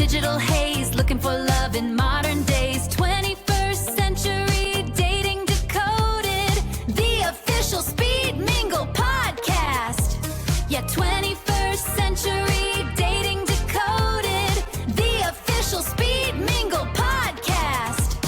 digital haze, looking for love in modern days. 21st century dating decoded, the official Speed Mingle podcast. Yeah, 21st century dating decoded, the official Speed Mingle podcast.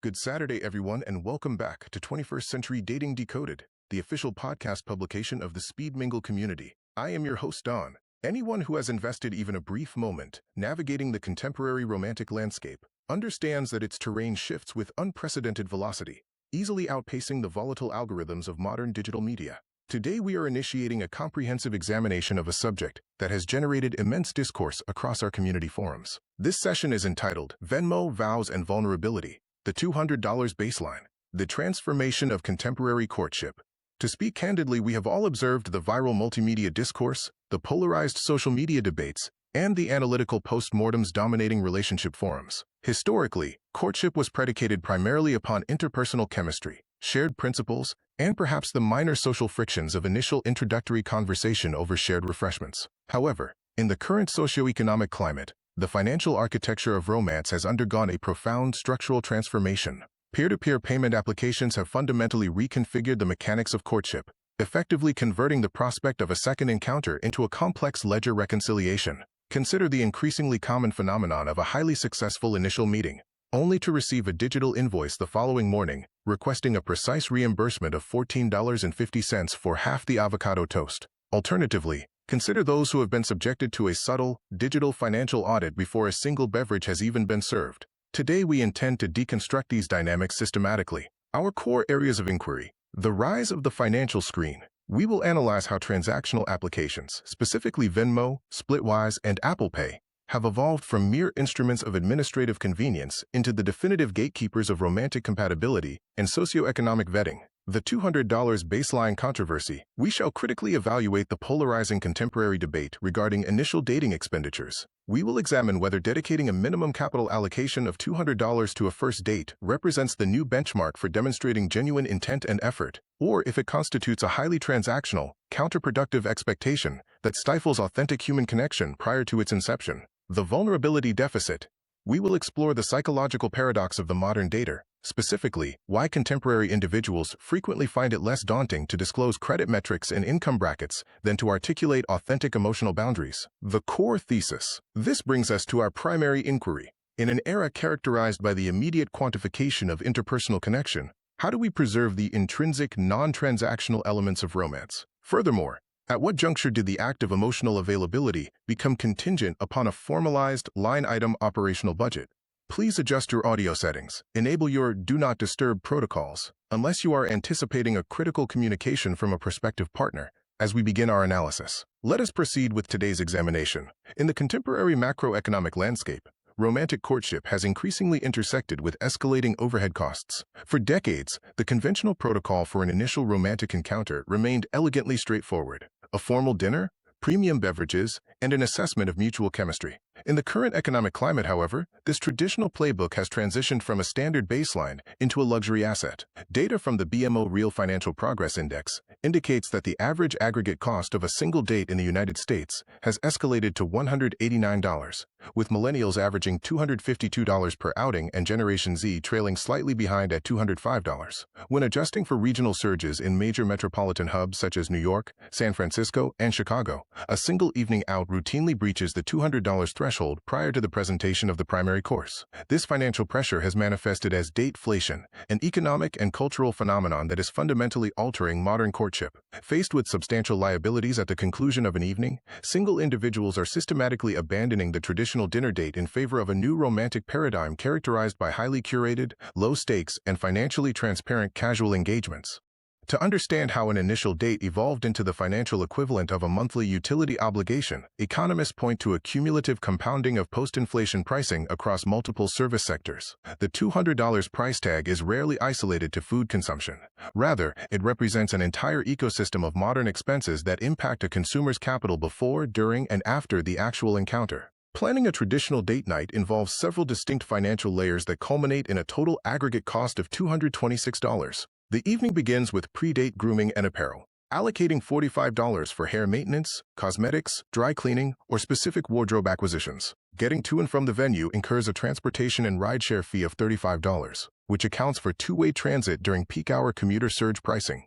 Good Saturday, everyone, and welcome back to 21st Century Dating Decoded, the official podcast publication of the Speed Mingle community. I am your host, Don. Anyone who has invested even a brief moment navigating the contemporary romantic landscape understands that its terrain shifts with unprecedented velocity, easily outpacing the volatile algorithms of modern digital media. Today, we are initiating a comprehensive examination of a subject that has generated immense discourse across our community forums. This session is entitled Venmo, Vows, and Vulnerability, the $200 Baseline, the Transformation of Contemporary Courtship. To speak candidly, we have all observed the viral multimedia discourse, the polarized social media debates, and the analytical postmortems dominating relationship forums. Historically, courtship was predicated primarily upon interpersonal chemistry, shared principles, and perhaps the minor social frictions of initial introductory conversation over shared refreshments. However, in the current socioeconomic climate, the financial architecture of romance has undergone a profound structural transformation. Peer-to-peer payment applications have fundamentally reconfigured the mechanics of courtship, effectively converting the prospect of a second encounter into a complex ledger reconciliation. Consider the increasingly common phenomenon of a highly successful initial meeting, only to receive a digital invoice the following morning, requesting a precise reimbursement of $14.50 for half the avocado toast. Alternatively, consider those who have been subjected to a subtle, digital financial audit before a single beverage has even been served. Today, we intend to deconstruct these dynamics systematically. Our core areas of inquiry: the rise of the financial screen. We will analyze how transactional applications, specifically Venmo, Splitwise, and Apple Pay, have evolved from mere instruments of administrative convenience into the definitive gatekeepers of romantic compatibility and socioeconomic vetting. The $200 baseline controversy. We shall critically evaluate the polarizing contemporary debate regarding initial dating expenditures. We will examine whether dedicating a minimum capital allocation of $200 to a first date represents the new benchmark for demonstrating genuine intent and effort, or if it constitutes a highly transactional, counterproductive expectation that stifles authentic human connection prior to its inception. The vulnerability deficit. We will explore the psychological paradox of the modern dater, specifically, why contemporary individuals frequently find it less daunting to disclose credit metrics and income brackets than to articulate authentic emotional boundaries. The core thesis. This brings us to our primary inquiry. In an era characterized by the immediate quantification of interpersonal connection, how do we preserve the intrinsic, non-transactional elements of romance? Furthermore, at what juncture did the act of emotional availability become contingent upon a formalized, line-item operational budget? Please adjust your audio settings. Enable your Do Not Disturb protocols, unless you are anticipating a critical communication from a prospective partner, as we begin our analysis. Let us proceed with today's examination. In the contemporary macroeconomic landscape, romantic courtship has increasingly intersected with escalating overhead costs. For decades, the conventional protocol for an initial romantic encounter remained elegantly straightforward: a formal dinner, premium beverages, and an assessment of mutual chemistry. In the current economic climate, however, this traditional playbook has transitioned from a standard baseline into a luxury asset. Data from the BMO Real Financial Progress Index indicates that the average aggregate cost of a single date in the United States has escalated to $189, with millennials averaging $252 per outing and Generation Z trailing slightly behind at $205. When adjusting for regional surges in major metropolitan hubs such as New York, San Francisco, and Chicago, a single evening out routinely breaches the $200 threshold prior to the presentation of the primary course. This financial pressure has manifested as dateflation, an economic and cultural phenomenon that is fundamentally altering modern courtship. Faced with substantial liabilities at the conclusion of an evening, single individuals are systematically abandoning the traditional dinner date in favor of a new romantic paradigm characterized by highly curated, low-stakes, and financially transparent casual engagements. To understand how an initial date evolved into the financial equivalent of a monthly utility obligation, economists point to a cumulative compounding of post-inflation pricing across multiple service sectors. The $200 price tag is rarely isolated to food consumption. Rather, it represents an entire ecosystem of modern expenses that impact a consumer's capital before, during, and after the actual encounter. Planning a traditional date night involves several distinct financial layers that culminate in a total aggregate cost of $226. The evening begins with pre-date grooming and apparel. allocating $45 for hair maintenance, cosmetics, dry cleaning, or specific wardrobe acquisitions. Getting to and from the venue incurs a transportation and rideshare fee of $35, which accounts for two-way transit during peak hour commuter surge pricing.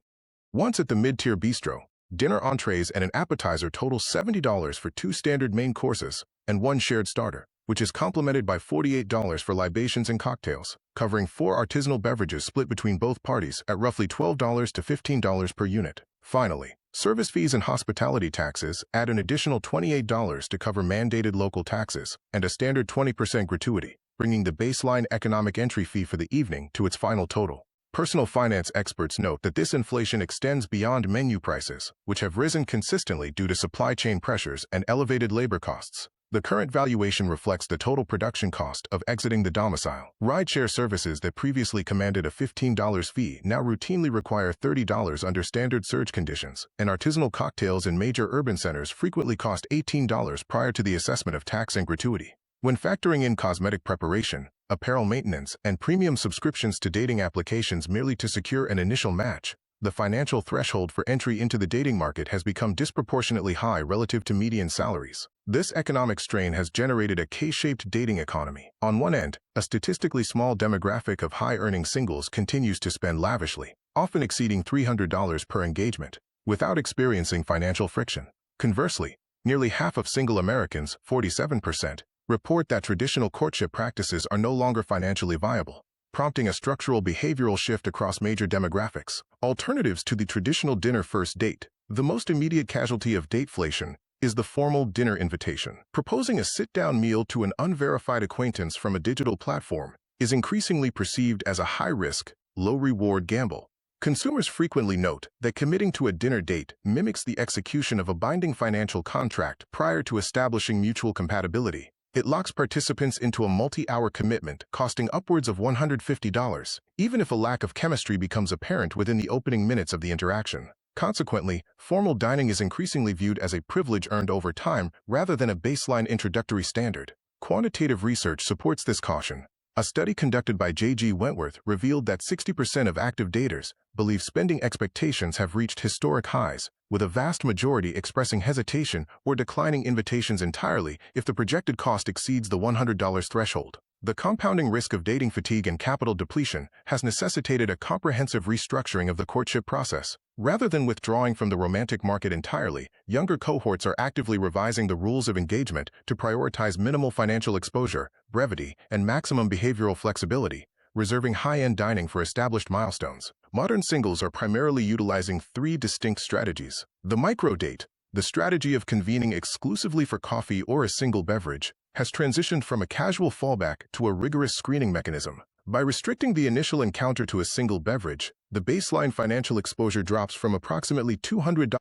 Once at the mid-tier bistro, dinner entrees and an appetizer total $70 for 2 standard main courses and 1 shared starter, which is complemented by $48 for libations and cocktails, covering 4 artisanal beverages split between both parties at roughly $12 to $15 per unit. Finally, service fees and hospitality taxes add an additional $28 to cover mandated local taxes and a standard 20% gratuity, bringing the baseline economic entry fee for the evening to its final total. Personal finance experts note that this inflation extends beyond menu prices, which have risen consistently due to supply chain pressures and elevated labor costs. The current valuation reflects the total production cost of exiting the domicile. Rideshare services that previously commanded a $15 fee now routinely require $30 under standard surge conditions, and artisanal cocktails in major urban centers frequently cost $18 prior to the assessment of tax and gratuity. When factoring in cosmetic preparation, apparel maintenance, and premium subscriptions to dating applications merely to secure an initial match, the financial threshold for entry into the dating market has become disproportionately high relative to median salaries. This economic strain has generated a K-shaped dating economy. On one end, a statistically small demographic of high-earning singles continues to spend lavishly, often exceeding $300 per engagement, without experiencing financial friction. Conversely, nearly half of single Americans, 47%, report that traditional courtship practices are no longer financially viable, prompting a structural behavioral shift across major demographics. Alternatives to the traditional dinner first date. The most immediate casualty of dateflation is the formal dinner invitation. Proposing a sit-down meal to an unverified acquaintance from a digital platform is increasingly perceived as a high-risk, low-reward gamble. Consumers frequently note that committing to a dinner date mimics the execution of a binding financial contract prior to establishing mutual compatibility. It locks participants into a multi-hour commitment costing upwards of $150, even if a lack of chemistry becomes apparent within the opening minutes of the interaction. Consequently, formal dining is increasingly viewed as a privilege earned over time rather than a baseline introductory standard. Quantitative research supports this caution. A study conducted by J.G. Wentworth revealed that 60% of active daters believe spending expectations have reached historic highs, with a vast majority expressing hesitation or declining invitations entirely if the projected cost exceeds the $100 threshold. The compounding risk of dating fatigue and capital depletion has necessitated a comprehensive restructuring of the courtship process. Rather than withdrawing from the romantic market entirely, younger cohorts are actively revising the rules of engagement to prioritize minimal financial exposure, brevity, and maximum behavioral flexibility, reserving high-end dining for established milestones. Modern singles are primarily utilizing 3 distinct strategies. The micro-date, the strategy of convening exclusively for coffee or a single beverage, has transitioned from a casual fallback to a rigorous screening mechanism. By restricting the initial encounter to a single beverage, the baseline financial exposure drops from approximately $200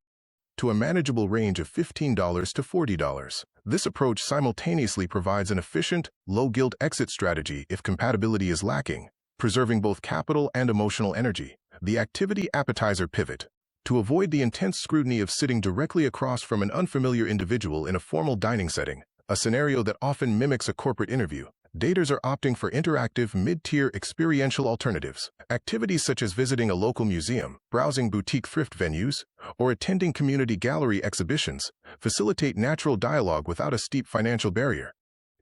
to a manageable range of $15 to $40. This approach simultaneously provides an efficient, low-guilt exit strategy if compatibility is lacking, preserving both capital and emotional energy. The activity appetizer pivot. To avoid the intense scrutiny of sitting directly across from an unfamiliar individual in a formal dining setting, a scenario that often mimics a corporate interview, daters are opting for interactive, mid-tier experiential alternatives. Activities such as visiting a local museum, browsing boutique thrift venues, or attending community gallery exhibitions facilitate natural dialogue without a steep financial barrier.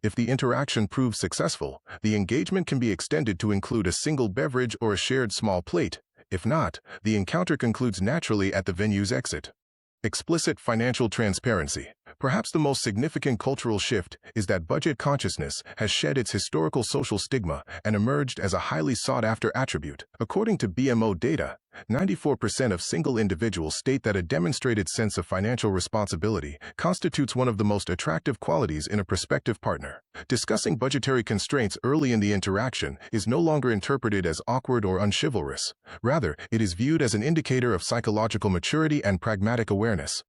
If the interaction proves successful, the engagement can be extended to include a single beverage or a shared small plate. If not, the encounter concludes naturally at the venue's exit. Explicit financial transparency. Perhaps the most significant cultural shift is that budget consciousness has shed its historical social stigma and emerged as a highly sought-after attribute. According to BMO data, 94% of single individuals state that a demonstrated sense of financial responsibility constitutes one of the most attractive qualities in a prospective partner. Discussing budgetary constraints early in the interaction is no longer interpreted as awkward or unchivalrous. Rather, it is viewed as an indicator of psychological maturity and pragmatic awareness.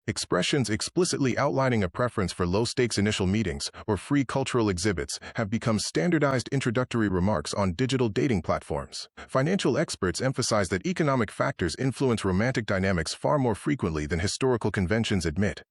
Expressions explicitly outlining a preference for low-stakes initial meetings or free cultural exhibits have become standardized introductory remarks on digital dating platforms. Financial experts emphasize that economic factors influence romantic dynamics far more frequently than historical conventions admit.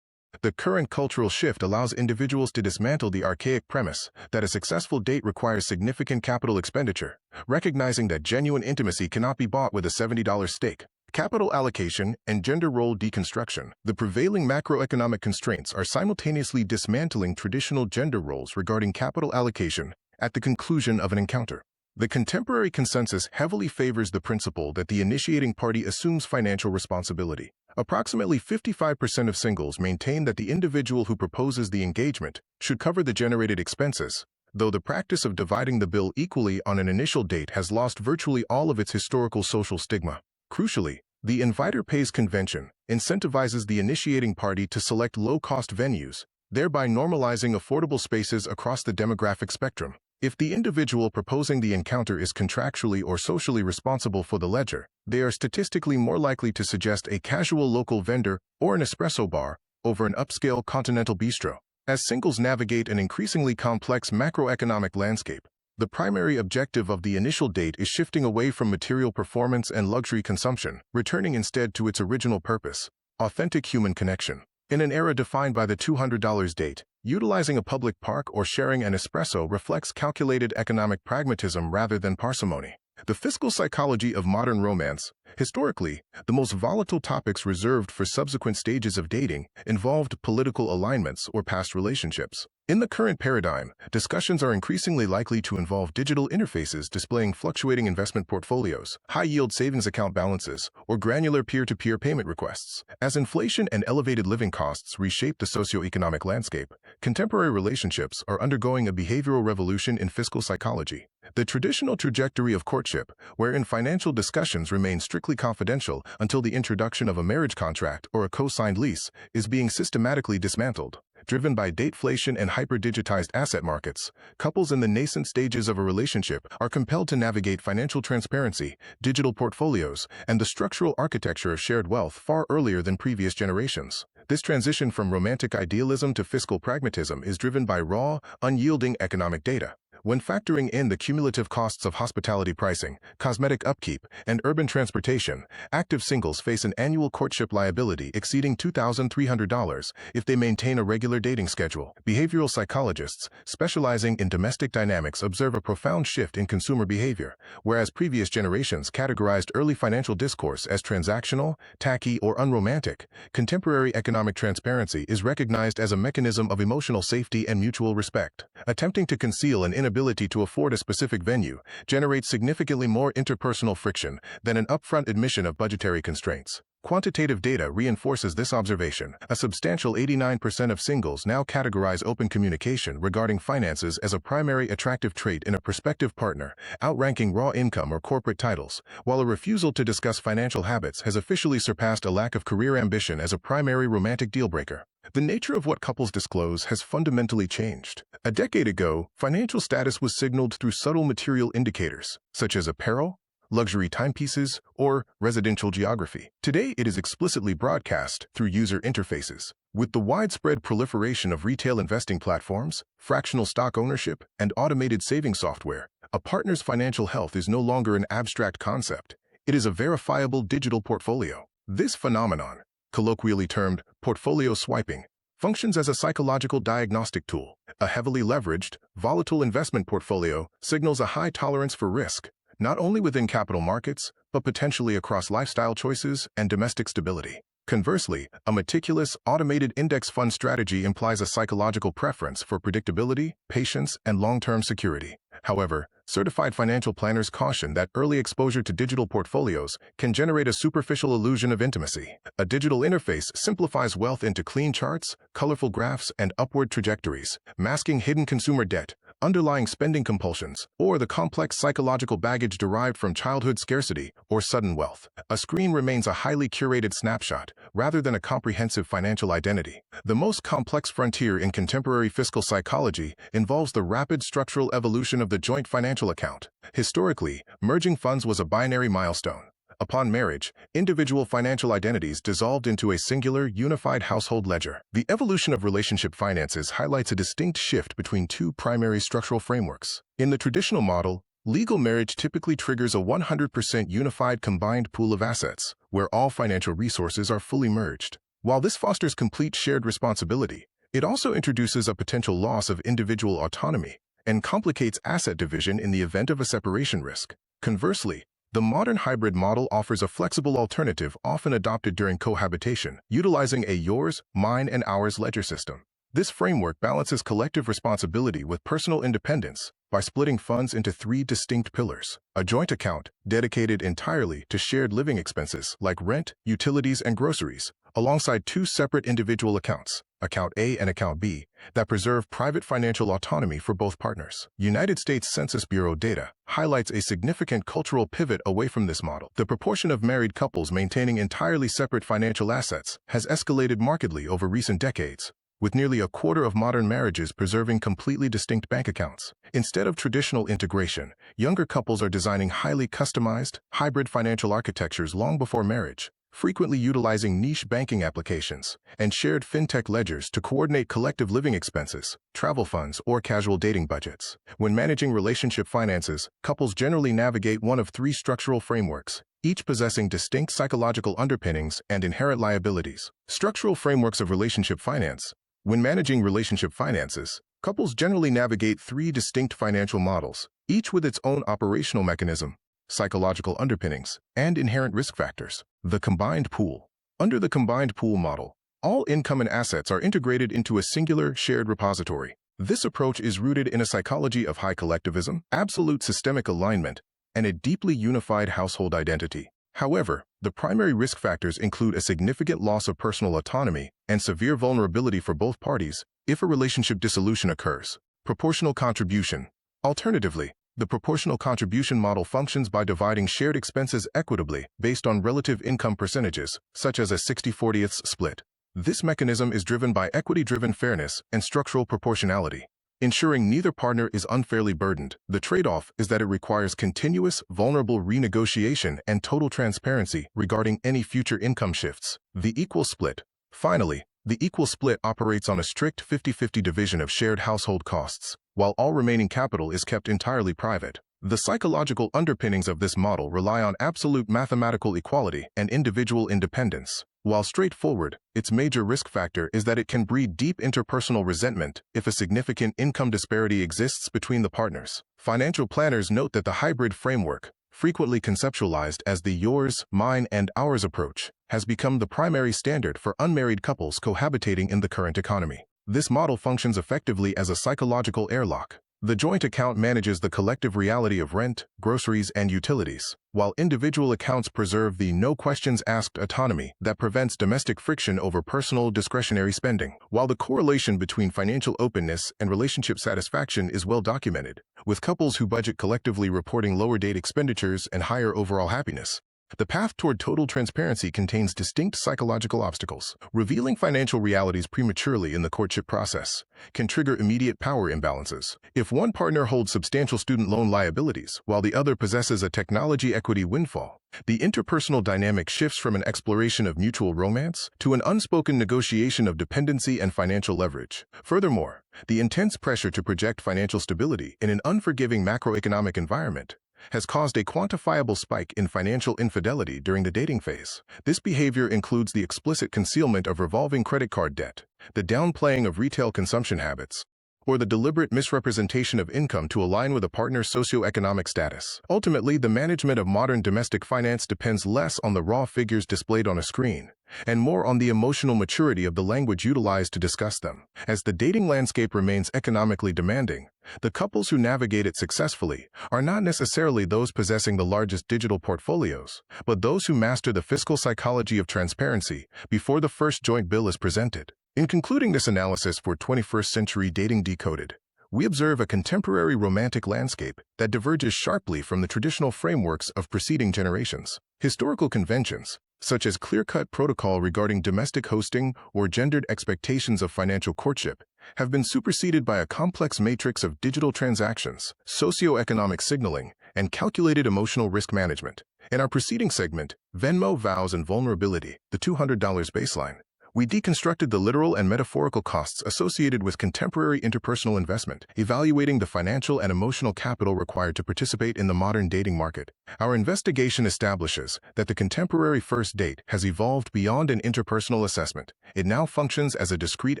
The current cultural shift allows individuals to dismantle the archaic premise that a successful date requires significant capital expenditure, recognizing that genuine intimacy cannot be bought with a $70 steak. Capital allocation and gender role deconstruction. The prevailing macroeconomic constraints are simultaneously dismantling traditional gender roles regarding capital allocation at the conclusion of an encounter. The contemporary consensus heavily favors the principle that the initiating party assumes financial responsibility. Approximately 55% of singles maintain that the individual who proposes the engagement should cover the generated expenses, though the practice of dividing the bill equally on an initial date has lost virtually all of its historical social stigma. Crucially, the inviter pays convention incentivizes the initiating party to select low-cost venues, thereby normalizing affordable spaces across the demographic spectrum. If the individual proposing the encounter is contractually or socially responsible for the ledger, they are statistically more likely to suggest a casual local vendor or an espresso bar over an upscale continental bistro. As singles navigate an increasingly complex macroeconomic landscape, the primary objective of the initial date is shifting away from material performance and luxury consumption, returning instead to its original purpose: authentic human connection. In an era defined by the $200 date, utilizing a public park or sharing an espresso reflects calculated economic pragmatism rather than parsimony. The fiscal psychology of modern romance. Historically, the most volatile topics reserved for subsequent stages of dating involved political alignments or past relationships. In the current paradigm, discussions are increasingly likely to involve digital interfaces displaying fluctuating investment portfolios, high-yield savings account balances, or granular peer-to-peer payment requests. As inflation and elevated living costs reshape the socioeconomic landscape, contemporary relationships are undergoing a behavioral revolution in fiscal psychology. The traditional trajectory of courtship, wherein financial discussions remain strictly confidential until the introduction of a marriage contract or a co-signed lease, is being systematically dismantled. Driven by dateflation and hyper-digitized asset markets, couples in the nascent stages of a relationship are compelled to navigate financial transparency, digital portfolios, and the structural architecture of shared wealth far earlier than previous generations. This transition from romantic idealism to fiscal pragmatism is driven by raw, unyielding economic data. When factoring in the cumulative costs of hospitality pricing, cosmetic upkeep, and urban transportation, active singles face an annual courtship liability exceeding $2,300 if they maintain a regular dating schedule. Behavioral psychologists, specializing in domestic dynamics, observe a profound shift in consumer behavior. Whereas previous generations categorized early financial discourse as transactional, tacky, or unromantic, contemporary economic transparency is recognized as a mechanism of emotional safety and mutual respect. Attempting to conceal an inability to afford a specific venue generates significantly more interpersonal friction than an upfront admission of budgetary constraints. Quantitative data reinforces this observation. A substantial 89% of singles now categorize open communication regarding finances as a primary attractive trait in a prospective partner, outranking raw income or corporate titles, while a refusal to discuss financial habits has officially surpassed a lack of career ambition as a primary romantic dealbreaker. The nature of what couples disclose has fundamentally changed. A decade ago, financial status was signaled through subtle material indicators, such as apparel, luxury timepieces, or residential geography. Today, it is explicitly broadcast through user interfaces. With the widespread proliferation of retail investing platforms, fractional stock ownership, and automated saving software, a partner's financial health is no longer an abstract concept. It is a verifiable digital portfolio. This phenomenon, colloquially termed portfolio swiping, functions as a psychological diagnostic tool. A heavily leveraged, volatile investment portfolio signals a high tolerance for risk, not only within capital markets, but potentially across lifestyle choices and domestic stability. Conversely, a meticulous, automated index fund strategy implies a psychological preference for predictability, patience, and long-term security. However, certified financial planners caution that early exposure to digital portfolios can generate a superficial illusion of intimacy. A digital interface simplifies wealth into clean charts, colorful graphs, and upward trajectories, masking hidden consumer debt, underlying spending compulsions, or the complex psychological baggage derived from childhood scarcity or sudden wealth. A screen remains a highly curated snapshot, rather than a comprehensive financial identity. The most complex frontier in contemporary fiscal psychology involves the rapid structural evolution of the joint financial account. Historically, merging funds was a binary milestone. Upon marriage, individual financial identities dissolved into a singular, unified household ledger. The evolution of relationship finances highlights a distinct shift between two primary structural frameworks. In the traditional model, legal marriage typically triggers a 100% unified combined pool of assets, where all financial resources are fully merged. While this fosters complete shared responsibility, it also introduces a potential loss of individual autonomy and complicates asset division in the event of a separation risk. Conversely, The modern hybrid model offers a flexible alternative often adopted during cohabitation, utilizing a yours, mine, and ours ledger system. This framework balances collective responsibility with personal independence by splitting funds into three distinct pillars: a joint account dedicated entirely to shared living expenses like rent, utilities, and groceries, alongside two separate individual accounts, Account A and Account B, that preserve private financial autonomy for both partners. United States Census Bureau data highlights a significant cultural pivot away from this model. The proportion of married couples maintaining entirely separate financial assets has escalated markedly over recent decades, with nearly a quarter of modern marriages preserving completely distinct bank accounts. Instead of traditional integration, younger couples are designing highly customized, hybrid financial architectures long before marriage, frequently utilizing niche banking applications and shared fintech ledgers to coordinate collective living expenses, travel funds, or casual dating budgets. When managing relationship finances, couples generally navigate one of three structural frameworks, each possessing distinct psychological underpinnings and inherent liabilities. Structural frameworks of relationship finance. When managing relationship finances, couples generally navigate three distinct financial models, each with its own operational mechanism, psychological underpinnings, and inherent risk factors. The combined pool. Under the combined pool model, all income and assets are integrated into a singular, shared repository. This approach is rooted in a psychology of high collectivism, absolute systemic alignment, and a deeply unified household identity. However, the primary risk factors include a significant loss of personal autonomy and severe vulnerability for both parties if a relationship dissolution occurs. Proportional contribution. Alternatively, the proportional contribution model functions by dividing shared expenses equitably based on relative income percentages, such as a 60/40 split. This mechanism is driven by equity-driven fairness and structural proportionality, ensuring neither partner is unfairly burdened. The trade-off is that it requires continuous, vulnerable renegotiation and total transparency regarding any future income shifts. The equal split. Finally, the equal split operates on a strict 50-50 division of shared household costs, while all remaining capital is kept entirely private. The psychological underpinnings of this model rely on absolute mathematical equality and individual independence. While straightforward, its major risk factor is that it can breed deep interpersonal resentment if a significant income disparity exists between the partners. Financial planners note that the hybrid framework, frequently conceptualized as the yours, mine, and ours approach, has become the primary standard for unmarried couples cohabitating in the current economy. This model functions effectively as a psychological airlock. The joint account manages the collective reality of rent, groceries, and utilities, while individual accounts preserve the no-questions-asked autonomy that prevents domestic friction over personal discretionary spending. While the correlation between financial openness and relationship satisfaction is well documented, with couples who budget collectively reporting lower date expenditures and higher overall happiness, the path toward total transparency contains distinct psychological obstacles. Revealing financial realities prematurely in the courtship process can trigger immediate power imbalances. If one partner holds substantial student loan liabilities while the other possesses a technology equity windfall, the interpersonal dynamic shifts from an exploration of mutual romance to an unspoken negotiation of dependency and financial leverage. Furthermore, the intense pressure to project financial stability in an unforgiving macroeconomic environment has caused a quantifiable spike in financial infidelity during the dating phase. This behavior includes the explicit concealment of revolving credit card debt, the downplaying of retail consumption habits, or the deliberate misrepresentation of income to align with a partner's socioeconomic status. Ultimately, the management of modern domestic finance depends less on the raw figures displayed on a screen and more on the emotional maturity of the language utilized to discuss them. As the dating landscape remains economically demanding, the couples who navigate it successfully are not necessarily those possessing the largest digital portfolios, but those who master the fiscal psychology of transparency before the first joint bill is presented. In concluding this analysis for 21st Century Dating Decoded, we observe a contemporary romantic landscape that diverges sharply from the traditional frameworks of preceding generations. Historical conventions, such as clear-cut protocol regarding domestic hosting or gendered expectations of financial courtship, have been superseded by a complex matrix of digital transactions, socioeconomic signaling, and calculated emotional risk management. In our preceding segment, Venmo, Vows, and Vulnerability, the $200 baseline, we deconstructed the literal and metaphorical costs associated with contemporary interpersonal investment, evaluating the financial and emotional capital required to participate in the modern dating market. Our investigation establishes that the contemporary first date has evolved beyond an interpersonal assessment. It now functions as a discrete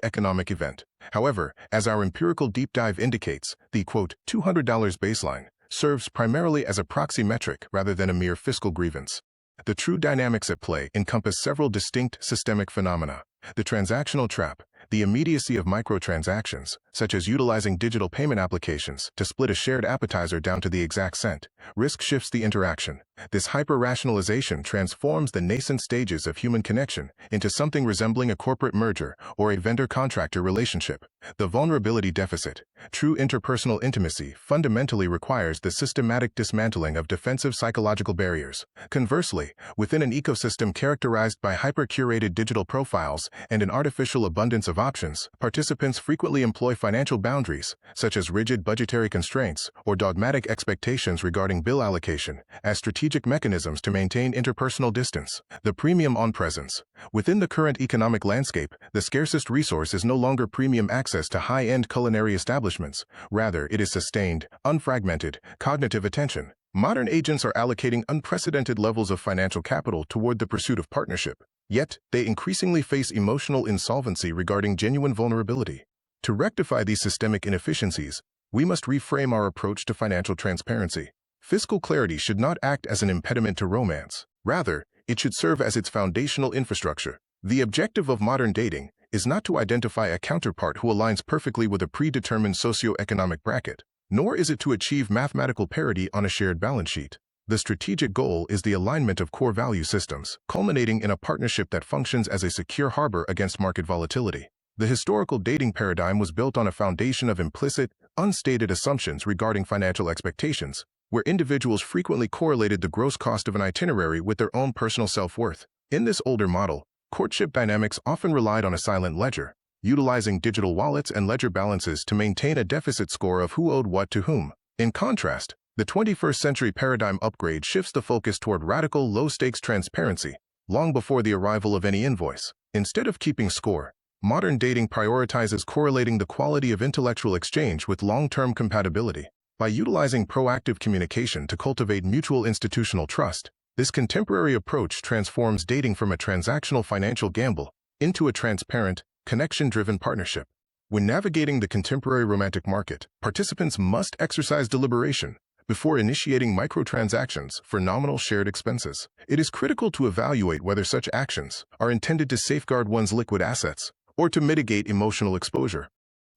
economic event. However, as our empirical deep dive indicates, the, quote, $200 baseline serves primarily as a proxy metric rather than a mere fiscal grievance. The true dynamics at play encompass several distinct systemic phenomena: the transactional trap, the immediacy of microtransactions, such as utilizing digital payment applications to split a shared appetizer down to the exact cent. Risk shifts the interaction. This hyper-rationalization transforms the nascent stages of human connection into something resembling a corporate merger or a vendor-contractor relationship. The vulnerability deficit. True interpersonal intimacy fundamentally requires the systematic dismantling of defensive psychological barriers. Conversely, within an ecosystem characterized by hyper-curated digital profiles and an artificial abundance of options, participants frequently employ financial boundaries, such as rigid budgetary constraints or dogmatic expectations regarding bill allocation, as strategic mechanisms to maintain interpersonal distance. The premium on presence. Within the current economic landscape, the scarcest resource is no longer premium access to high-end culinary establishments. Rather, it is sustained, unfragmented, cognitive attention. Modern agents are allocating unprecedented levels of financial capital toward the pursuit of partnership. Yet, they increasingly face emotional insolvency regarding genuine vulnerability. To rectify these systemic inefficiencies, we must reframe our approach to financial transparency. Fiscal clarity should not act as an impediment to romance. Rather, it should serve as its foundational infrastructure. The objective of modern dating is not to identify a counterpart who aligns perfectly with a predetermined socioeconomic bracket, nor is it to achieve mathematical parity on a shared balance sheet. The strategic goal is the alignment of core value systems, culminating in a partnership that functions as a secure harbor against market volatility. The historical dating paradigm was built on a foundation of implicit, unstated assumptions regarding financial expectations, where individuals frequently correlated the gross cost of an itinerary with their own personal self-worth. In this older model, courtship dynamics often relied on a silent ledger, utilizing digital wallets and ledger balances to maintain a deficit score of who owed what to whom. In contrast, the 21st century paradigm upgrade shifts the focus toward radical, low-stakes transparency, long before the arrival of any invoice. Instead of keeping score, modern dating prioritizes correlating the quality of intellectual exchange with long-term compatibility. By utilizing proactive communication to cultivate mutual institutional trust, this contemporary approach transforms dating from a transactional financial gamble into a transparent, connection-driven partnership. When navigating the contemporary romantic market, participants must exercise deliberation before initiating microtransactions for nominal shared expenses. It is critical to evaluate whether such actions are intended to safeguard one's liquid assets or to mitigate emotional exposure.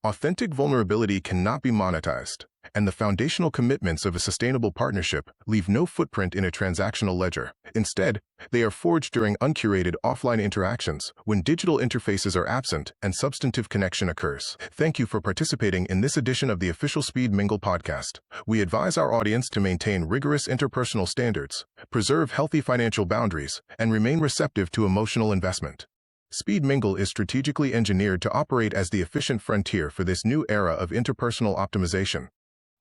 Authentic vulnerability cannot be monetized, and the foundational commitments of a sustainable partnership leave no footprint in a transactional ledger. Instead, they are forged during uncurated offline interactions when digital interfaces are absent and substantive connection occurs. Thank you for participating in this edition of the official Speed Mingle podcast. We advise our audience to maintain rigorous interpersonal standards, preserve healthy financial boundaries, and remain receptive to emotional investment. Speed Mingle is strategically engineered to operate as the efficient frontier for this new era of interpersonal optimization.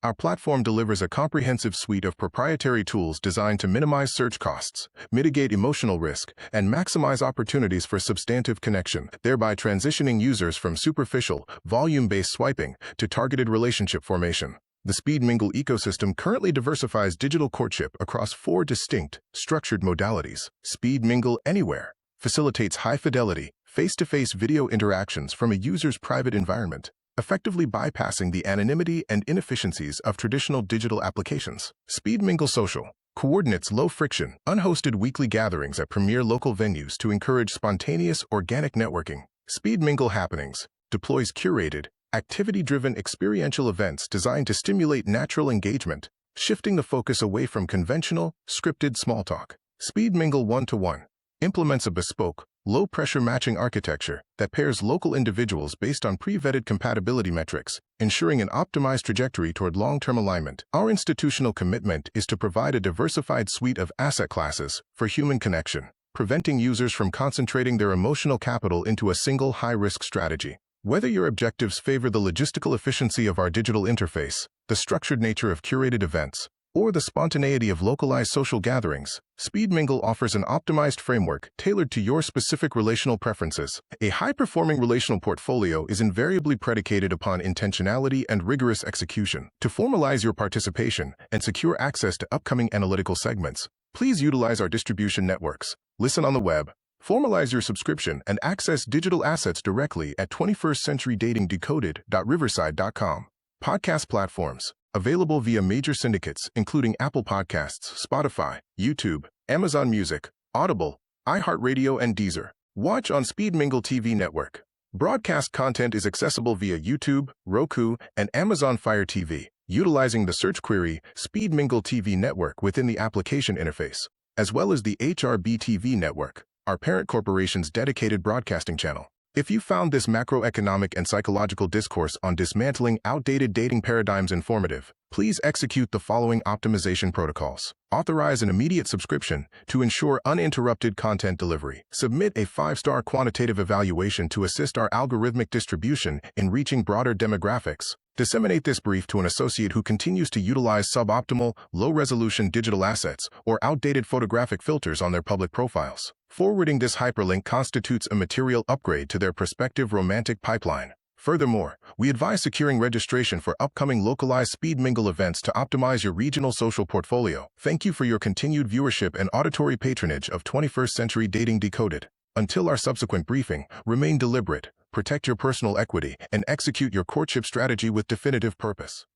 Our platform delivers a comprehensive suite of proprietary tools designed to minimize search costs, mitigate emotional risk, and maximize opportunities for substantive connection, thereby transitioning users from superficial, volume-based swiping to targeted relationship formation. The Speed Mingle ecosystem currently diversifies digital courtship across 4 distinct, structured modalities. Speed Mingle Anywhere facilitates high-fidelity, face-to-face video interactions from a user's private environment, effectively bypassing the anonymity and inefficiencies of traditional digital applications. Speed Mingle Social coordinates low-friction, unhosted weekly gatherings at premier local venues to encourage spontaneous, organic networking. Speed Mingle Happenings deploys curated, activity-driven experiential events designed to stimulate natural engagement, shifting the focus away from conventional, scripted small talk. Speed Mingle One-to-One implements a bespoke, low-pressure matching architecture that pairs local individuals based on pre-vetted compatibility metrics, ensuring an optimized trajectory toward long-term alignment. Our institutional commitment is to provide a diversified suite of asset classes for human connection, preventing users from concentrating their emotional capital into a single high-risk strategy. Whether your objectives favor the logistical efficiency of our digital interface, the structured nature of curated events, or the spontaneity of localized social gatherings, Speed Mingle offers an optimized framework tailored to your specific relational preferences. A high-performing relational portfolio is invariably predicated upon intentionality and rigorous execution. To formalize your participation and secure access to upcoming analytical segments, please utilize our distribution networks. Listen on the web, formalize your subscription, and access digital assets directly at 21stCenturyDatingDecoded.riverside.com. Podcast platforms. Available via major syndicates including Apple Podcasts, Spotify, YouTube, Amazon Music, Audible, iHeartRadio, and Deezer. Watch on Speed Mingle TV network. Broadcast content is accessible via YouTube, Roku, and Amazon Fire TV, utilizing the search query Speed Mingle TV network within the application interface, as well as the HRB-TV network, our parent corporation's dedicated broadcasting channel. If you found this macroeconomic and psychological discourse on dismantling outdated dating paradigms informative, please execute the following optimization protocols. Authorize an immediate subscription to ensure uninterrupted content delivery. Submit a 5-star quantitative evaluation to assist our algorithmic distribution in reaching broader demographics. Disseminate this brief to an associate who continues to utilize suboptimal, low-resolution digital assets or outdated photographic filters on their public profiles. Forwarding this hyperlink constitutes a material upgrade to their prospective romantic pipeline. Furthermore, we advise securing registration for upcoming localized Speed Mingle events to optimize your regional social portfolio. Thank you for your continued viewership and auditory patronage of 21st Century Dating Decoded. Until our subsequent briefing, remain deliberate, protect your personal equity, and execute your courtship strategy with definitive purpose.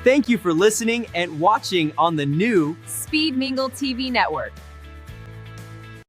Thank you for listening and watching on the new Speed Mingle TV network.